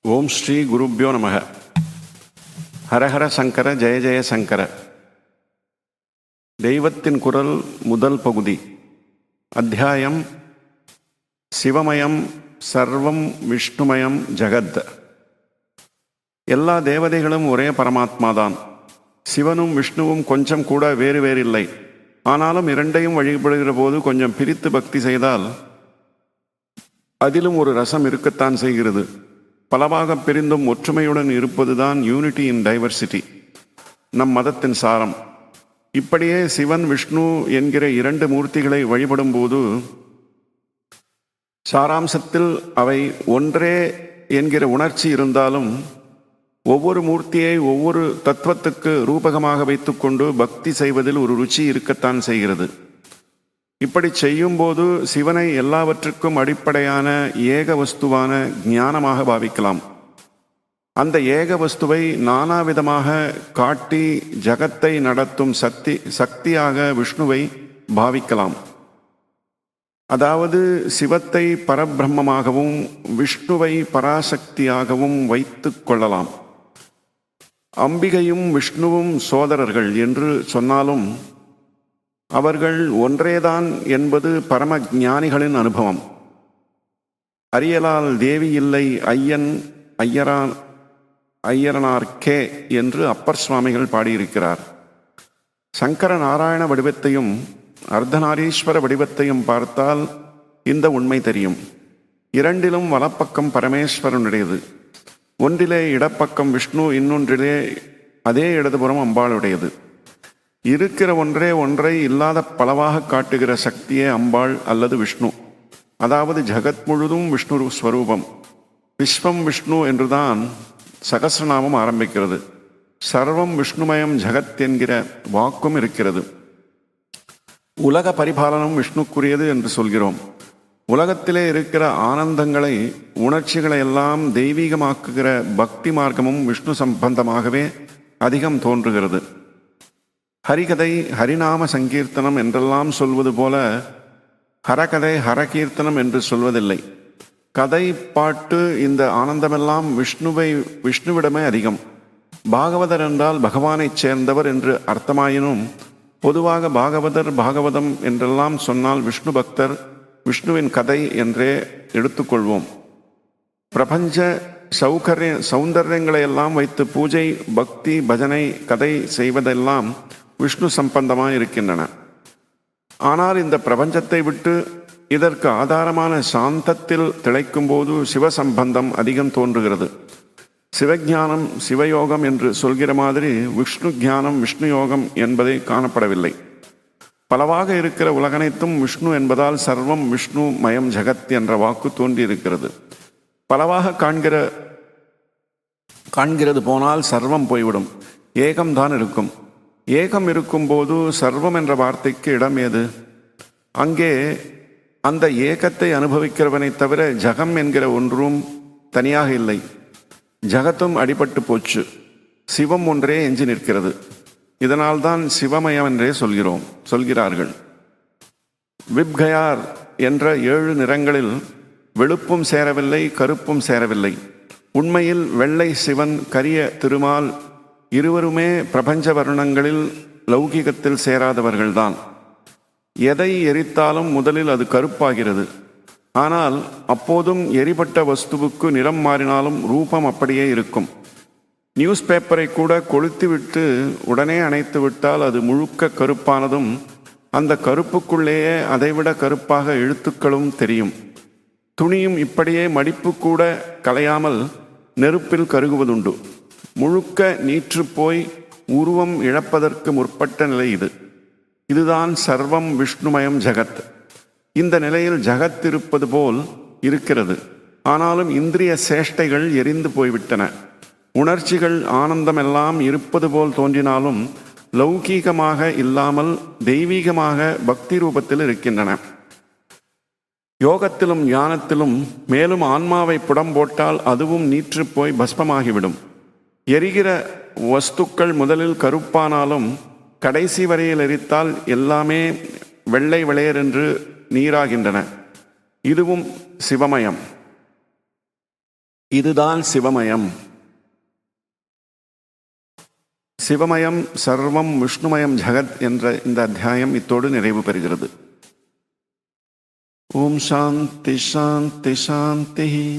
ஓம் ஸ்ரீ குருப்யோ நமக. ஹரஹர சங்கர ஜெய ஜெய சங்கர. தெய்வத்தின் குரல் முதல் பகுதி. அத்தியாயம் சிவமயம் சர்வம் விஷ்ணுமயம் ஜகத். எல்லா தேவதைகளும் ஒரே பரமாத்மாதான். சிவனும் விஷ்ணுவும் கொஞ்சம் கூட வேறு வேறில்லை. ஆனாலும் இரண்டையும் வழிபடுகிற போது கொஞ்சம் பிரித்து பக்தி செய்தால் அதிலும் ஒரு ரசம் இருக்கத்தான் செய்கிறது. பலவாக பிரிந்தும் ஒற்றுமையுடன் இருப்பதுதான் யூனிட்டி இன் டைவர்சிட்டி, நம் மதத்தின் சாரம். இப்படியே சிவன் விஷ்ணு என்கிற இரண்டு மூர்த்திகளை வழிபடும் போது சாராம்சத்தில் அவை ஒன்றே என்கிற உணர்ச்சி இருந்தாலும் ஒவ்வொரு மூர்த்தியை ஒவ்வொரு தத்துவத்துக்கு ரூபகமாக வைத்துக்கொண்டு பக்தி செய்வதில் ஒரு ருச்சி இருக்கத்தான் செய்கிறது. இப்படி செய்யும்போது சிவனை எல்லாவற்றுக்கும் அடிப்படையான ஏக வஸ்துவான ஞானமாக பாவிக்கலாம். அந்த ஏக வஸ்துவை நானாவிதமாக காட்டி ஜகத்தை நடத்தும் சக்தியாக விஷ்ணுவை பாவிக்கலாம். அதாவது சிவத்தை பரபிரம்மமாகவும் விஷ்ணுவை பராசக்தியாகவும் வைத்து கொள்ளலாம். அம்பிகையும் விஷ்ணுவும் சோதரர்கள் என்று சொன்னாலும் அவர்கள் ஒன்றேதான் என்பது பரம ஞானிகளின் அனுபவம். அறியலால் தேவி இல்லை ஐயரனார்க்கே என்று அப்பர் சுவாமிகள் பாடியிருக்கிறார். சங்கர நாராயண வடிவத்தையும் அர்த்தநாரீஸ்வர வடிவத்தையும் பார்த்தால் இந்த உண்மை தெரியும். இரண்டிலும் வலப்பக்கம் பரமேஸ்வரனுடையது. ஒன்றிலே இடப்பக்கம் விஷ்ணு, இன்னொன்றிலே அதே இடதுபுறம் அம்பாளுடையது. இருக்கிற ஒன்றை இல்லாத பலவாக காட்டுகிற சக்தியே அம்பாள் அல்லது விஷ்ணு. அதாவது ஜகத் முழுதும் விஷ்ணு ஸ்வரூபம். விஸ்வம் விஷ்ணு என்றுதான் சகஸ்ரநாமம் ஆரம்பிக்கிறது. சர்வம் விஷ்ணுமயம் ஜகத் என்கிற வாக்கும் இருக்கிறது. உலக பரிபாலனம் விஷ்ணுக்குரியது என்று சொல்கிறோம். உலகத்திலே இருக்கிற ஆனந்தங்களை, உணர்ச்சிகளை எல்லாம் தெய்வீகமாக்குகிற பக்தி மார்க்கமும் விஷ்ணு சம்பந்தமாகவே அதிகம் தோன்றுகிறது. ஹரிகதை ஹரிநாம சங்கீர்த்தனம் என்றெல்லாம் சொல்வது போல ஹரகதை ஹரகீர்த்தனம் என்று சொல்வதில்லை. கதை பாட்டு இந்த ஆனந்தமெல்லாம் விஷ்ணுவிடமே அதிகம். பாகவதர் என்றால் பகவானைச் சேர்ந்தவர் என்று அர்த்தமாயினும் பொதுவாக பாகவதம் என்றெல்லாம் சொன்னால் விஷ்ணு பக்தர், விஷ்ணுவின் கதை என்றே எடுத்துக்கொள்வோம். பிரபஞ்ச சௌந்தர்யங்களை எல்லாம் வைத்து பூஜை, பக்தி, பஜனை, கதை செய்வதெல்லாம் விஷ்ணு சம்பந்தமாக இருக்கின்றன. ஆனால் இந்த பிரபஞ்சத்தை விட்டு இதற்கு ஆதாரமான சாந்தத்தில் திளைக்கும் போது சிவசம்பந்தம் அதிகம் தோன்றுகிறது. சிவஞானம் சிவயோகம் என்று சொல்கிற மாதிரி விஷ்ணு ஞானம் விஷ்ணு யோகம் என்பதை காணப்படவில்லை. பலவாக இருக்கிற உலகனைத்தும் விஷ்ணு என்பதால் சர்வம் விஷ்ணு மயம் ஜகத் என்ற வாக்கு தோன்றியிருக்கிறது. பலவாக காண்கிறது போனால் சர்வம் போய்விடும், ஏகம்தான் இருக்கும். ஏகம் இருக்கும்போது சர்வம் என்ற வார்த்தைக்கு இடம் ஏது? அங்கே அந்த ஏகத்தை அனுபவிக்கிறவனை தவிர ஜகம் என்கிற ஒன்றும் தனியாக இல்லை. ஜகத்தும் அடிபட்டு போச்சு. சிவம் ஒன்றே எஞ்சி நிற்கிறது. இதனால்தான் சிவமயம் என்றே சொல்கிறார்கள். விப்கயார் என்ற 7 நிறங்களில் வெளுப்பும் சேரவில்லை, கருப்பும் சேரவில்லை. உண்மையில் வெள்ளை சிவன், கரிய திருமால் இருவருமே பிரபஞ்ச வர்ணங்களில் லௌகிகத்தில் சேராதவர்கள்தான். எதை எரித்தாலும் முதலில் அது கருப்பாகிறது. ஆனால் அப்போதும் எரிபட்ட வஸ்துவுக்கு நிறம் மாறினாலும் ரூபம் அப்படியே இருக்கும். நியூஸ் பேப்பரை கூட கொளுத்திவிட்டு உடனே அணைத்து விட்டால் அது முழுக்க கருப்பானதும் அந்த கருப்புக்குள்ளேயே அதைவிட கருப்பாக எழுத்துக்களும் தெரியும். துணியும் இப்படியே மடிப்பு கூட கலையாமல் நெருப்பில் கருகுவதுண்டு. முழுக்க நீற்று போய் உருவம் இழப்பதற்கு முற்பட்ட நிலை இது. இதுதான் சர்வம் விஷ்ணுமயம் ஜகத். இந்த நிலையில் ஜகத் இருப்பது போல் இருக்கிறது. ஆனாலும் இந்திரிய சேஷ்டைகள் எரிந்து போய்விட்டன. உணர்ச்சிகள், ஆனந்தமெல்லாம் இருப்பது போல் தோன்றினாலும் லௌகீகமாக இல்லாமல் தெய்வீகமாக பக்தி ரூபத்தில் இருக்கின்றன. யோகத்திலும் ஞானத்திலும் மேலும் ஆன்மாவை புடம் போட்டால் அதுவும் நீற்று போய் பஸ்மமாகிவிடும். எரிகிற வஸ்துக்கள் முதலில் கருப்பானாலும் கடைசி வரையில் எரித்தால் எல்லாமே வெள்ளை வெளையரென்று நீராகின்றன. இதுவும் சிவமயம். இதுதான் சிவமயம். சிவமயம் சர்வம் விஷ்ணுமயம் ஜகத் என்ற இந்த அத்தியாயம் இத்தோடு நிறைவு பெறுகிறது. ஓம் சாந்தி சாந்தி சாந்தி.